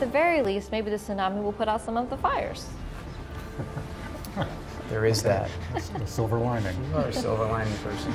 the very least, maybe the tsunami will put out some of the fires. There is that. That's the silver lining. You are a silver lining person.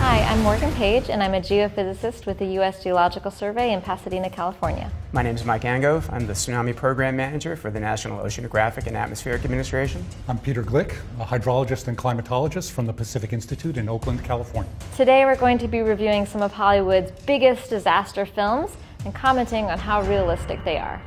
Hi, I'm Morgan Page, and I'm a geophysicist with the U.S. Geological Survey in Pasadena, California. My name is Mike Angove. I'm the Tsunami Program Manager for the National Oceanographic and Atmospheric Administration. I'm Peter Glick, a hydrologist and climatologist from the Pacific Institute in Oakland, California. Today we're going to be reviewing some of Hollywood's biggest disaster films and commenting on how realistic they are.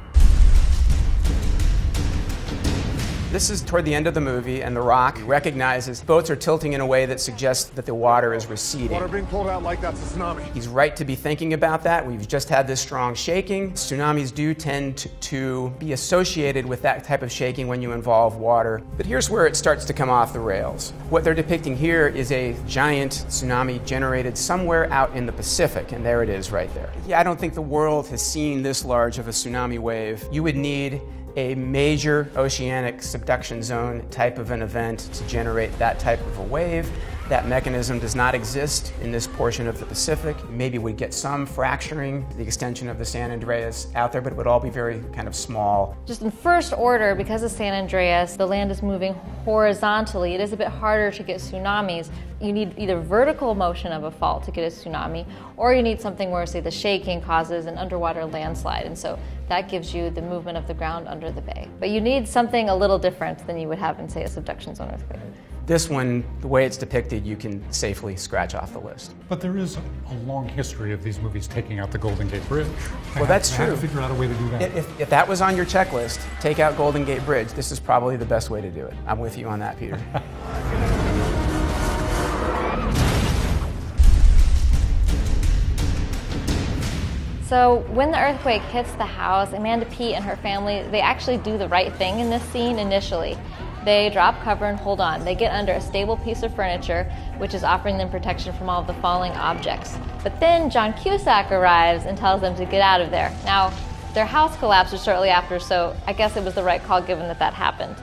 This is toward the end of the movie, and The Rock recognizes boats are tilting in a way that suggests that the water is receding. Water being pulled out like that's a tsunami. He's right to be thinking about that. We've just had this strong shaking. Tsunamis do tend to be associated with that type of shaking when you involve water. But here's where it starts to come off the rails. What they're depicting here is a giant tsunami generated somewhere out in the Pacific, and there it is right there. Yeah, I don't think the world has seen this large of a tsunami wave. You would need a major oceanic subduction zone type of an event to generate that type of a wave. That mechanism does not exist in this portion of the Pacific. Maybe we'd get some fracturing, the extension of the San Andreas out there, but it would all be very kind of small. Just in first order, because of San Andreas, the land is moving horizontally. It is a bit harder to get tsunamis. You need either vertical motion of a fault to get a tsunami, or you need something where, say, the shaking causes an underwater landslide, and so that gives you the movement of the ground under the bay. But you need something a little different than you would have in, say, a subduction zone earthquake. This one, the way it's depicted, you can safely scratch off the list. But there is a long history of these movies taking out the Golden Gate Bridge. Well, that's true. They have to figure out a way to do that. If that was on your checklist, take out Golden Gate Bridge, this is probably the best way to do it. I'm with you on that, Peter. So when the earthquake hits the house, Amanda Peet and her family, they actually do the right thing in this scene initially. They drop cover and hold on. They get under a stable piece of furniture, which is offering them protection from all of the falling objects. But then John Cusack arrives and tells them to get out of there. Now, their house collapses shortly after, so I guess it was the right call given that that happened.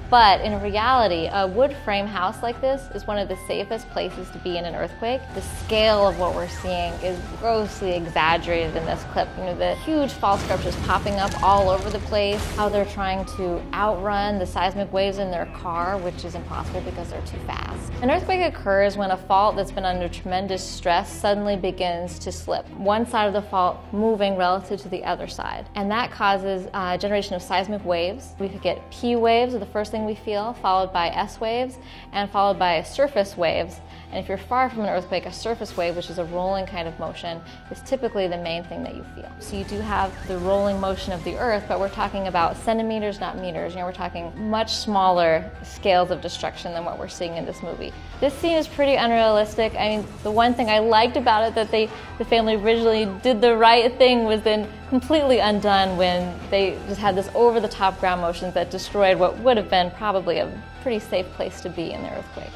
But in reality, a wood frame house like this is one of the safest places to be in an earthquake. The scale of what we're seeing is grossly exaggerated in this clip. You know, the huge fault structures popping up all over the place, how they're trying to outrun the seismic waves in their car, which is impossible because they're too fast. An earthquake occurs when a fault that's been under tremendous stress suddenly begins to slip. One side of the fault moving relative to the other side. And that causes a generation of seismic waves. We could get P waves, the first thing we feel, followed by S waves, and followed by surface waves. And if you're far from an earthquake, a surface wave, which is a rolling kind of motion, is typically the main thing that you feel. So you do have the rolling motion of the earth, but we're talking about centimeters, not meters. You know, we're talking much smaller scales of destruction than what we're seeing in this movie. This scene is pretty unrealistic. I mean, the one thing I liked about it that the family originally did the right thing was then completely undone when they just had this over-the-top ground motions that destroyed what would have been probably a pretty safe place to be in the earthquake.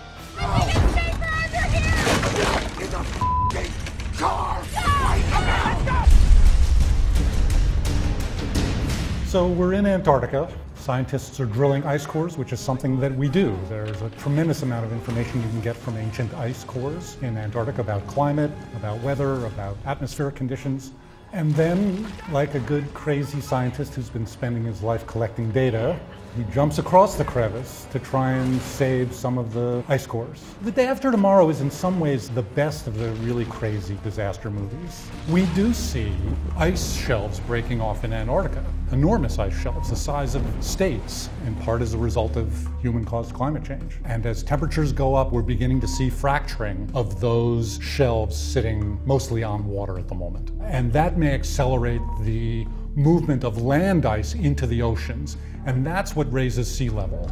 So we're in Antarctica. Scientists are drilling ice cores, which is something that we do. There's a tremendous amount of information you can get from ancient ice cores in Antarctica about climate, about weather, about atmospheric conditions. And then, like a good crazy scientist who's been spending his life collecting data, he jumps across the crevice to try and save some of the ice cores. The Day After Tomorrow is in some ways the best of the really crazy disaster movies. We do see ice shelves breaking off in Antarctica, enormous ice shelves the size of states, in part as a result of human-caused climate change. And as temperatures go up, we're beginning to see fracturing of those shelves sitting mostly on water at the moment. And that may accelerate the movement of land ice into the oceans, and that's what raises sea level.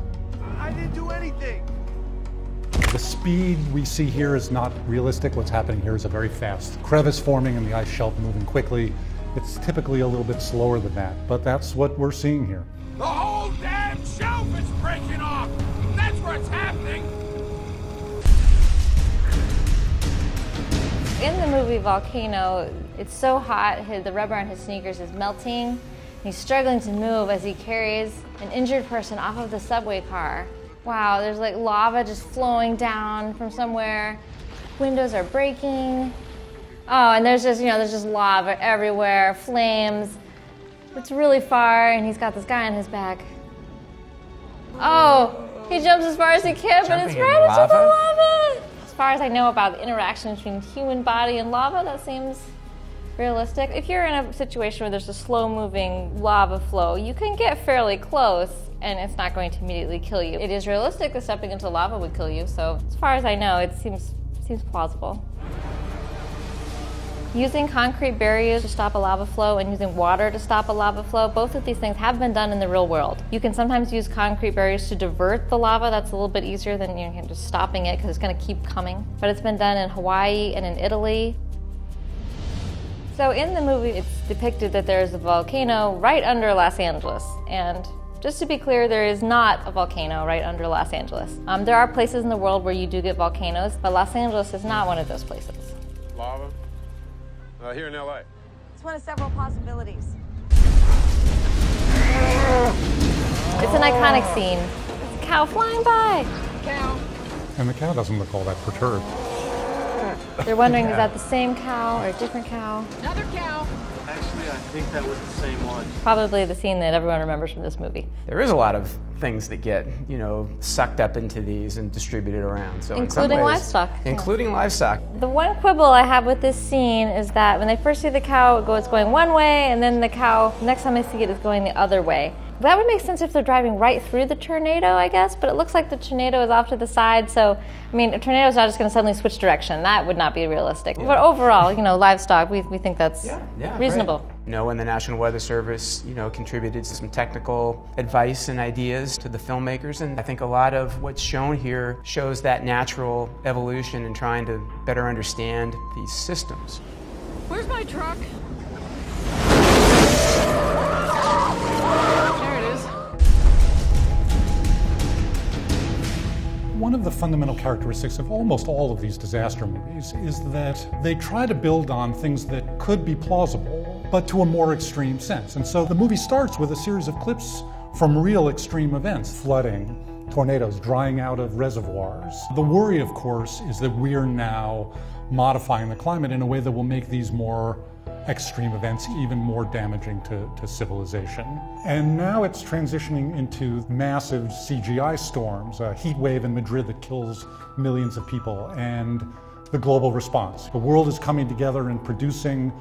I didn't do anything. The speed we see here is not realistic. What's happening here is a very fast crevice forming and the ice shelf moving quickly. It's typically a little bit slower than that, but that's what we're seeing here. The whole damn shelf is breaking off. That's what's happening. In the movie Volcano, it's so hot, the rubber on his sneakers is melting. He's struggling to move as he carries an injured person off of the subway car. Wow, there's like lava just flowing down from somewhere. Windows are breaking. Oh, and there's just lava everywhere, flames. It's really far, and he's got this guy on his back. Oh, he jumps as far as he can, but it's right into the lava. As far as I know about the interaction between human body and lava, that seems realistic. If you're in a situation where there's a slow-moving lava flow, you can get fairly close, and it's not going to immediately kill you. It is realistic that stepping into lava would kill you, so as far as I know, it seems plausible. Using concrete barriers to stop a lava flow and using water to stop a lava flow, both of these things have been done in the real world. You can sometimes use concrete barriers to divert the lava. That's a little bit easier than just stopping it because it's going to keep coming. But it's been done in Hawaii and in Italy. So in the movie, it's depicted that there's a volcano right under Los Angeles. And just to be clear, there is not a volcano right under Los Angeles. There are places in the world where you do get volcanoes, but Los Angeles is not one of those places. Lava? Here in LA. It's one of several possibilities. It's an iconic scene. It's a cow flying by. Cow. And the cow doesn't look all that perturbed. They're wondering, is that the same cow or a different cow? Another cow. Actually, I think that was the same one. Probably the scene that everyone remembers from this movie. There is a lot of things that get, sucked up into these and distributed around. So including livestock. Including livestock. The one quibble I have with this scene is that when they first see the cow, it's going one way, and then the cow, next time they see it, is going the other way. That would make sense if they're driving right through the tornado, I guess, but it looks like the tornado is off to the side, so, a tornado is not just going to suddenly switch direction. That would not be realistic. Yeah. But overall, livestock, we think that's reasonable. Right. When the National Weather Service, contributed some technical advice and ideas to the filmmakers, and I think a lot of what's shown here shows that natural evolution in trying to better understand these systems. Where's my truck? One of the fundamental characteristics of almost all of these disaster movies is that they try to build on things that could be plausible, but to a more extreme sense. And so the movie starts with a series of clips from real extreme events: flooding, tornadoes, drying out of reservoirs. The worry, of course, is that we are now modifying the climate in a way that will make these more extreme events even more damaging to civilization. And now it's transitioning into massive CGI storms, a heat wave in Madrid that kills millions of people, and the global response. The world is coming together and producing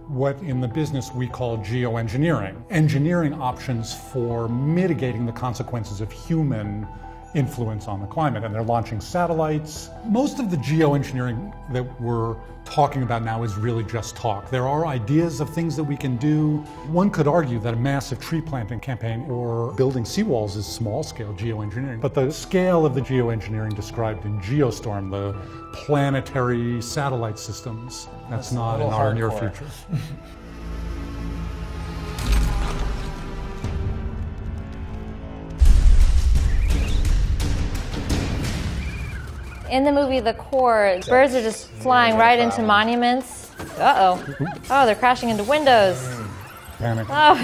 what in the business we call geoengineering. Engineering options for mitigating the consequences of human influence on the climate, and they're launching satellites. Most of the geoengineering that we're talking about now is really just talk. There are ideas of things that we can do. One could argue that a massive tree planting campaign or building seawalls is small-scale geoengineering, but the scale of the geoengineering described in Geostorm, the planetary satellite systems, that's not in our near future. In the movie The Core, birds are just flying right into monuments. Uh-oh. Oh, they're crashing into windows. Panic. Oh,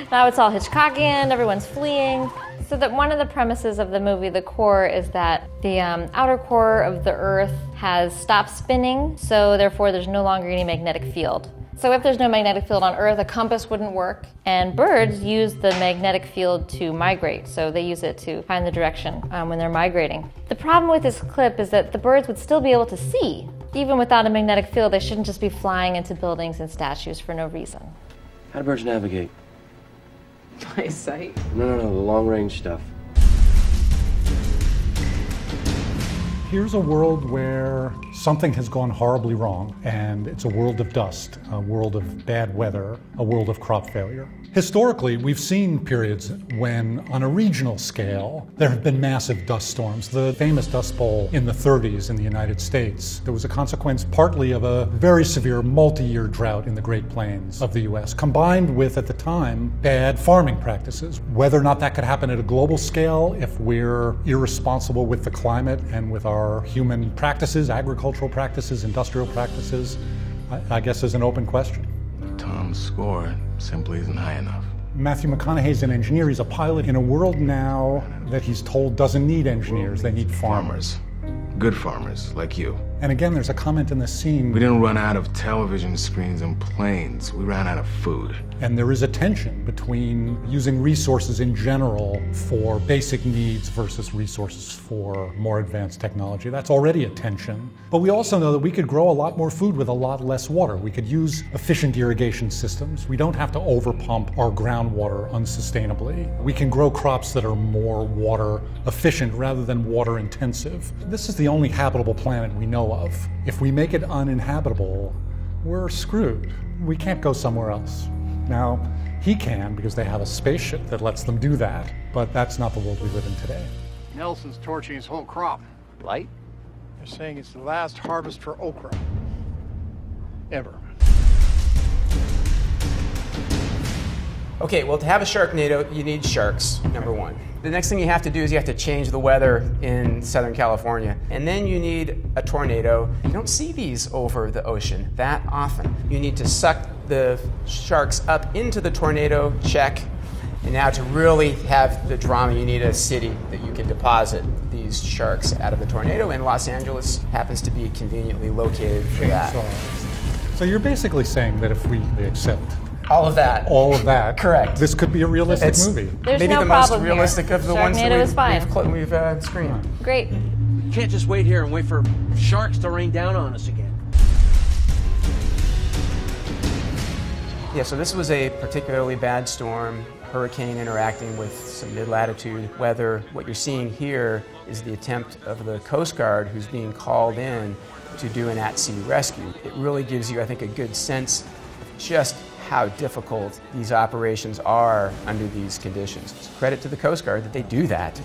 now it's all Hitchcockian, everyone's fleeing. So that one of the premises of the movie The Core is that the outer core of the Earth has stopped spinning, so therefore there's no longer any magnetic field. So if there's no magnetic field on Earth, a compass wouldn't work. And birds use the magnetic field to migrate, so they use it to find the direction when they're migrating. The problem with this clip is that the birds would still be able to see. Even without a magnetic field, they shouldn't just be flying into buildings and statues for no reason. How do birds navigate? By sight? No, the long-range stuff. Here's a world where something has gone horribly wrong, and it's a world of dust, a world of bad weather, a world of crop failure. Historically, we've seen periods when, on a regional scale, there have been massive dust storms. The famous Dust Bowl in the 30s in the United States, there was a consequence partly of a very severe multi-year drought in the Great Plains of the US, combined with, at the time, bad farming practices. Whether or not that could happen at a global scale if we're irresponsible with the climate and with our human practices, agricultural practices, industrial practices, I guess is an open question. Tom's score simply isn't high enough. Matthew McConaughey's an engineer. He's a pilot in a world now that he's told doesn't need engineers, they need farmers. Good farmers, like you. And again, there's a comment in this scene. We didn't run out of television screens and planes. We ran out of food. And there is a tension between using resources in general for basic needs versus resources for more advanced technology. That's already a tension. But we also know that we could grow a lot more food with a lot less water. We could use efficient irrigation systems. We don't have to overpump our groundwater unsustainably. We can grow crops that are more water efficient rather than water intensive. This is the only habitable planet we know of. If we make it uninhabitable, we're screwed. We can't go somewhere else. Now, he can because they have a spaceship that lets them do that, but that's not the world we live in today. Nelson's torching his whole crop. Light? They're saying it's the last harvest for okra. Ever. Okay, well, to have a Sharknado, you need sharks, number one. The next thing you have to do is you have to change the weather in Southern California. And then you need a tornado. You don't see these over the ocean that often. You need to suck the sharks up into the tornado, check. And now to really have the drama, you need a city that you can deposit these sharks out of the tornado. And Los Angeles happens to be conveniently located for that. So you're basically saying that if we accept all of that. Correct. This could be a realistic movie. There's maybe no the most problem realistic here. of the ones that we've screened. Great. You can't just wait here and wait for sharks to rain down on us again. Yeah, so this was a particularly bad storm, hurricane interacting with some mid-latitude weather. What you're seeing here is the attempt of the Coast Guard who's being called in to do an at-sea rescue. It really gives you, I think, a good sense of just how difficult these operations are under these conditions. It's credit to the Coast Guard that they do that.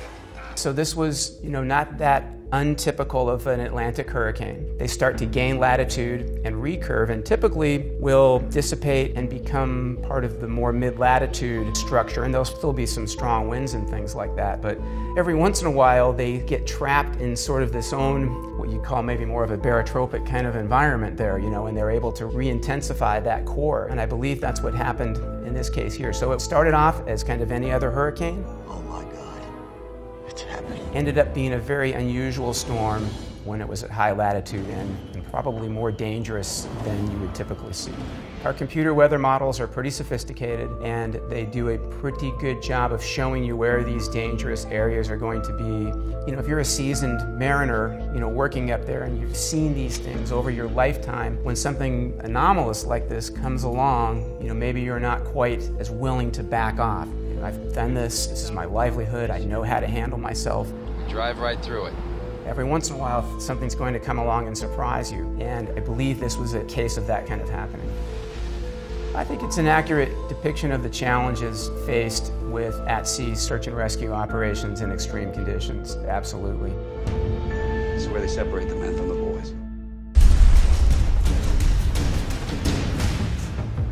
So this was, not that untypical of an Atlantic hurricane. They start to gain latitude and recurve and typically will dissipate and become part of the more mid-latitude structure, and there'll still be some strong winds and things like that. But every once in a while they get trapped in sort of this own, what you call maybe more of a barotropic kind of environment there, and they're able to re-intensify that core. And I believe that's what happened in this case here. So it started off as kind of any other hurricane. Oh my God, it's happening. Ended up being a very unusual storm when it was at high latitude and probably more dangerous than you would typically see. Our computer weather models are pretty sophisticated and they do a pretty good job of showing you where these dangerous areas are going to be. If you're a seasoned mariner, working up there and you've seen these things over your lifetime, when something anomalous like this comes along, maybe you're not quite as willing to back off. I've done this is my livelihood, I know how to handle myself. Drive right through it. Every once in a while, something's going to come along and surprise you, and I believe this was a case of that kind of happening. I think it's an accurate depiction of the challenges faced with at-sea search and rescue operations in extreme conditions, absolutely. This is where they separate the men from the boys.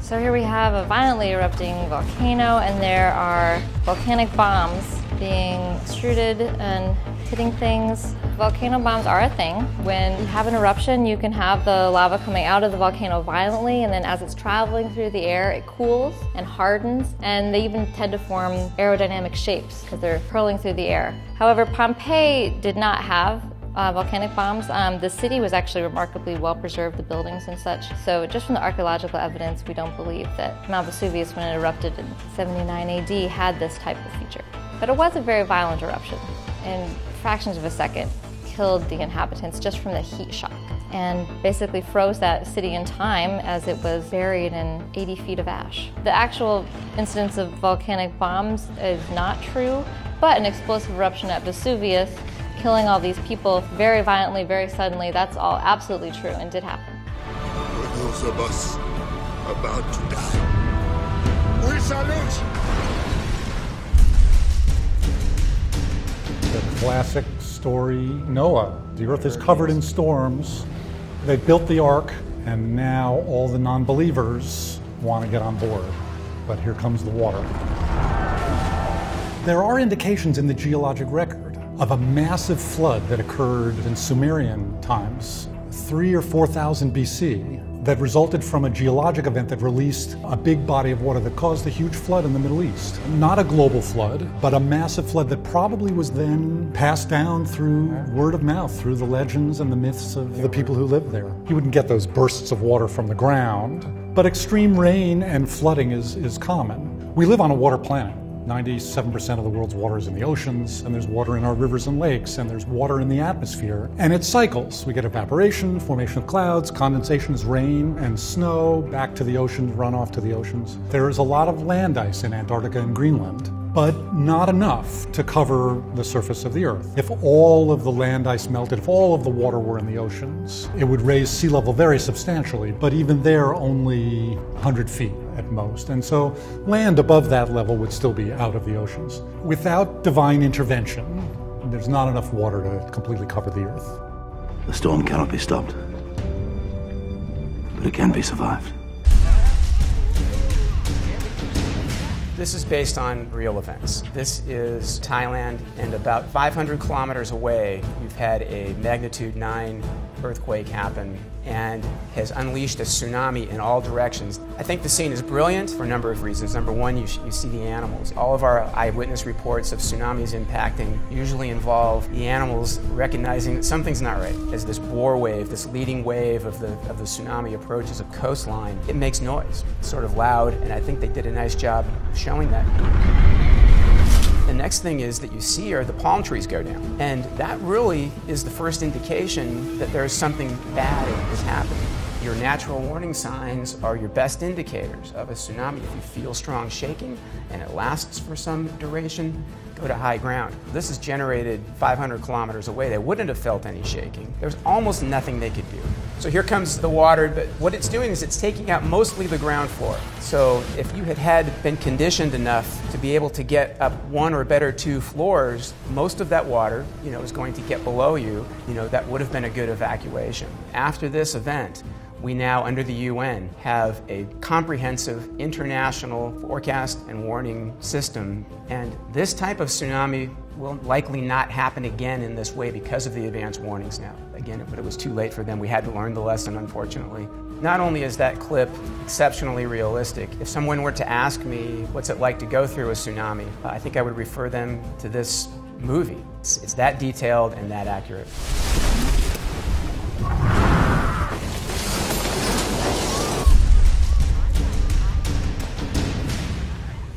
So here we have a violently erupting volcano, and there are volcanic bombs being extruded and hitting things. Volcano bombs are a thing. When you have an eruption, you can have the lava coming out of the volcano violently, and then as it's traveling through the air, it cools and hardens, and they even tend to form aerodynamic shapes because they're hurling through the air. However, Pompeii did not have volcanic bombs. The city was actually remarkably well preserved, the buildings and such. So just from the archaeological evidence, we don't believe that Mount Vesuvius, when it erupted in 79 AD, had this type of feature. But it was a very violent eruption. In fractions of a second, killed the inhabitants just from the heat shock, and basically froze that city in time as it was buried in 80 feet of ash. The actual incidence of volcanic bombs is not true, but an explosive eruption at Vesuvius, killing all these people very violently, very suddenly, that's all absolutely true and did happen. For those of us about to die, we salute. The classic story, Noah. The earth is covered in storms. They built the ark, and now all the non-believers want to get on board. But here comes the water. There are indications in the geologic record of a massive flood that occurred in Sumerian times. 3,000 or 4,000 BC that resulted from a geologic event that released a big body of water that caused a huge flood in the Middle East. Not a global flood, but a massive flood that probably was then passed down through word of mouth, through the legends and the myths of the people who lived there. You wouldn't get those bursts of water from the ground, but extreme rain and flooding is common. We live on a water planet. 97% of the world's water is in the oceans, and there's water in our rivers and lakes, and there's water in the atmosphere. And it cycles. We get evaporation, formation of clouds, condensation is rain and snow, back to the oceans, runoff to the oceans. There is a lot of land ice in Antarctica and Greenland, but not enough to cover the surface of the Earth. If all of the land ice melted, if all of the water were in the oceans, it would raise sea level very substantially, but even there only 100 feet at most. And so land above that level would still be out of the oceans. Without divine intervention, there's not enough water to completely cover the Earth. The storm cannot be stopped, but it can be survived. This is based on real events. This is Thailand, and about 500 kilometers away, you've had a magnitude 9 earthquake happen and has unleashed a tsunami in all directions. I think the scene is brilliant for a number of reasons. Number one, you see the animals. All of our eyewitness reports of tsunamis impacting usually involve the animals recognizing that something's not right. As this bore wave, this leading wave of the tsunami approaches a coastline, it makes noise. It's sort of loud, and I think they did a nice job of showing that. The next thing is that you see are the palm trees go down. And that really is the first indication that there's something bad is happening. Your natural warning signs are your best indicators of a tsunami. If you feel strong shaking and it lasts for some duration, go to high ground. This is generated 500 kilometers away. They wouldn't have felt any shaking. There's almost nothing they could do. So here comes the water, but what it's doing is it's taking out mostly the ground floor. So if you had been conditioned enough to be able to get up 1 or better 2 floors, most of that water, is going to get below you. That would have been a good evacuation. After this event, we now, under the UN, have a comprehensive international forecast and warning system. And this type of tsunami will likely not happen again in this way because of the advanced warnings now. Again, but it was too late for them. We had to learn the lesson, unfortunately. Not only is that clip exceptionally realistic, if someone were to ask me what's it like to go through a tsunami, I think I would refer them to this movie. It's that detailed and that accurate.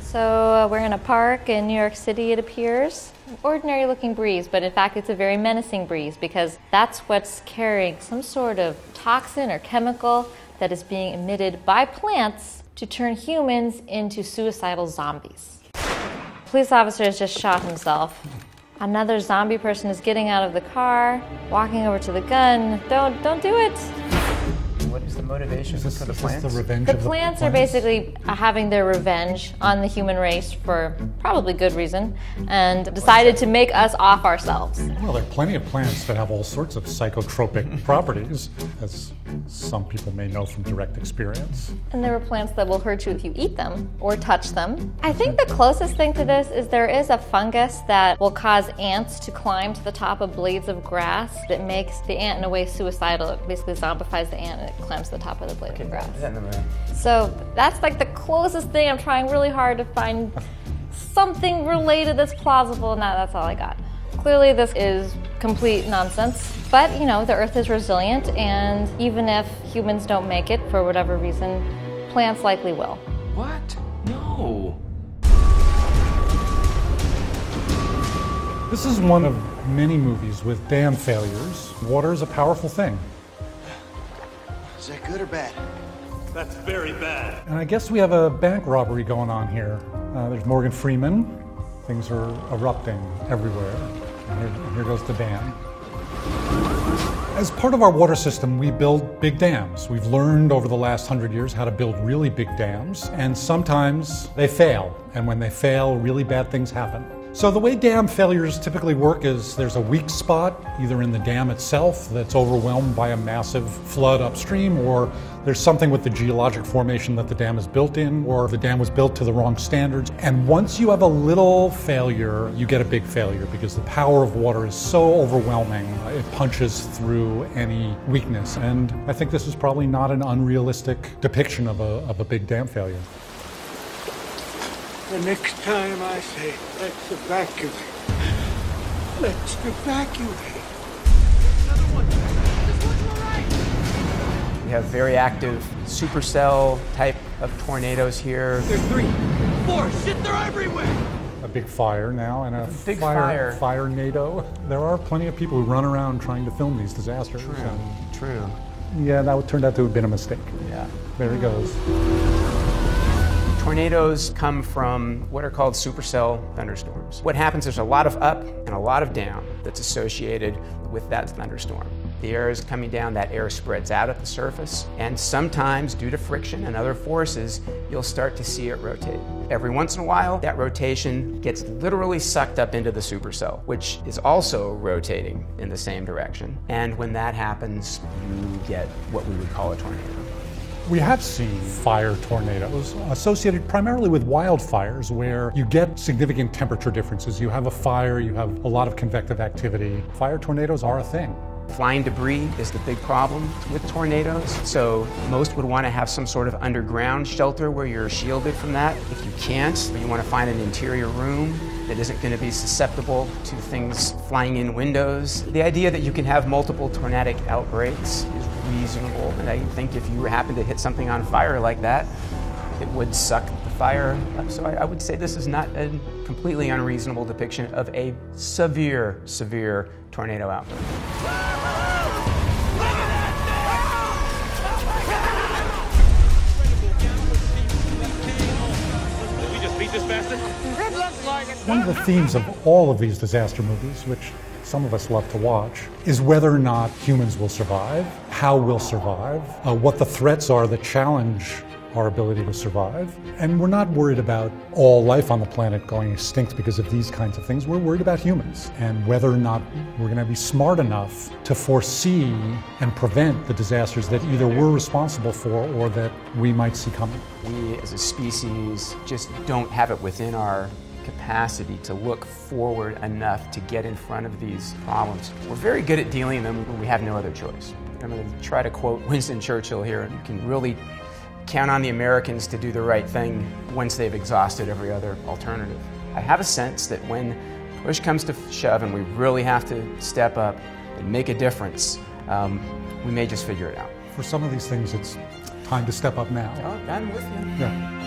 So we're in a park in New York City, it appears. An ordinary looking breeze, but in fact it's a very menacing breeze because that's what's carrying some sort of toxin or chemical that is being emitted by plants to turn humans into suicidal zombies. A police officer has just shot himself. Another zombie person is getting out of the car, walking over to the gun. Don't do it. What is the motivation for the plants? The revenge the of the plants are basically having their revenge on the human race for probably good reason and decided to make us off ourselves. Well, there are plenty of plants that have all sorts of psychotropic properties, as some people may know from direct experience. And there are plants that will hurt you if you eat them or touch them. I think the closest thing to this is there is a fungus that will cause ants to climb to the top of blades of grass that makes the ant in a way suicidal. It basically zombifies the ant and it climbs to the top of the blade of grass. So that's like the closest thing. I'm trying really hard to find something related that's plausible, and that's all I got. Clearly this is complete nonsense, but the Earth is resilient, and even if humans don't make it for whatever reason, plants likely will. What? No. This is one of many movies with dam failures. Water is a powerful thing. Is that good or bad? That's very bad. And I guess we have a bank robbery going on here. There's Morgan Freeman. Things are erupting everywhere. And here goes the dam. As part of our water system, we build big dams. We've learned over the last 100 years how to build really big dams, and sometimes they fail. And when they fail, really bad things happen. So the way dam failures typically work is there's a weak spot, either in the dam itself that's overwhelmed by a massive flood upstream, or there's something with the geologic formation that the dam is built in, or the dam was built to the wrong standards. And once you have a little failure, you get a big failure because the power of water is so overwhelming, it punches through any weakness. And I think this is probably not an unrealistic depiction of a big dam failure. The next time I say, let's evacuate. Let's evacuate. We have very active supercell type of tornadoes here. There's 3, 4, shit, they're everywhere! A big fire now and a big fire NATO. There are plenty of people who run around trying to film these disasters. True. Yeah, that turned out to have been a mistake. Yeah. There he goes. Tornadoes come from what are called supercell thunderstorms. What happens, there's a lot of up and a lot of down that's associated with that thunderstorm. The air is coming down, that air spreads out at the surface, and sometimes due to friction and other forces, you'll start to see it rotate. Every once in a while, that rotation gets literally sucked up into the supercell, which is also rotating in the same direction. And when that happens, you get what we would call a tornado. We have seen fire tornadoes associated primarily with wildfires where you get significant temperature differences. You have a fire, you have a lot of convective activity. Fire tornadoes are a thing. Flying debris is the big problem with tornadoes, so most would want to have some sort of underground shelter where you're shielded from that. If you can't, you want to find an interior room that isn't going to be susceptible to things flying in windows. The idea that you can have multiple tornadic outbreaks is reasonable, and I think if you happen to hit something on fire like that, it would suck the fire up. So I would say this is not a completely unreasonable depiction of a severe tornado outbreak. Did we just beat this bastard? It looks like it. One of the themes of all of these disaster movies, which some of us love to watch, is whether or not humans will survive, how we'll survive, what the threats are that challenge our ability to survive. And we're not worried about all life on the planet going extinct because of these kinds of things. We're worried about humans and whether or not we're going to be smart enough to foresee and prevent the disasters that either we're responsible for or that we might see coming. We as a species just don't have it within our capacity to look forward enough to get in front of these problems. We're very good at dealing with them when we have no other choice. I'm going to try to quote Winston Churchill here. You can really count on the Americans to do the right thing once they've exhausted every other alternative. I have a sense that when push comes to shove and we really have to step up and make a difference, we may just figure it out. For some of these things, it's time to step up now. Oh, I'm with you. Yeah.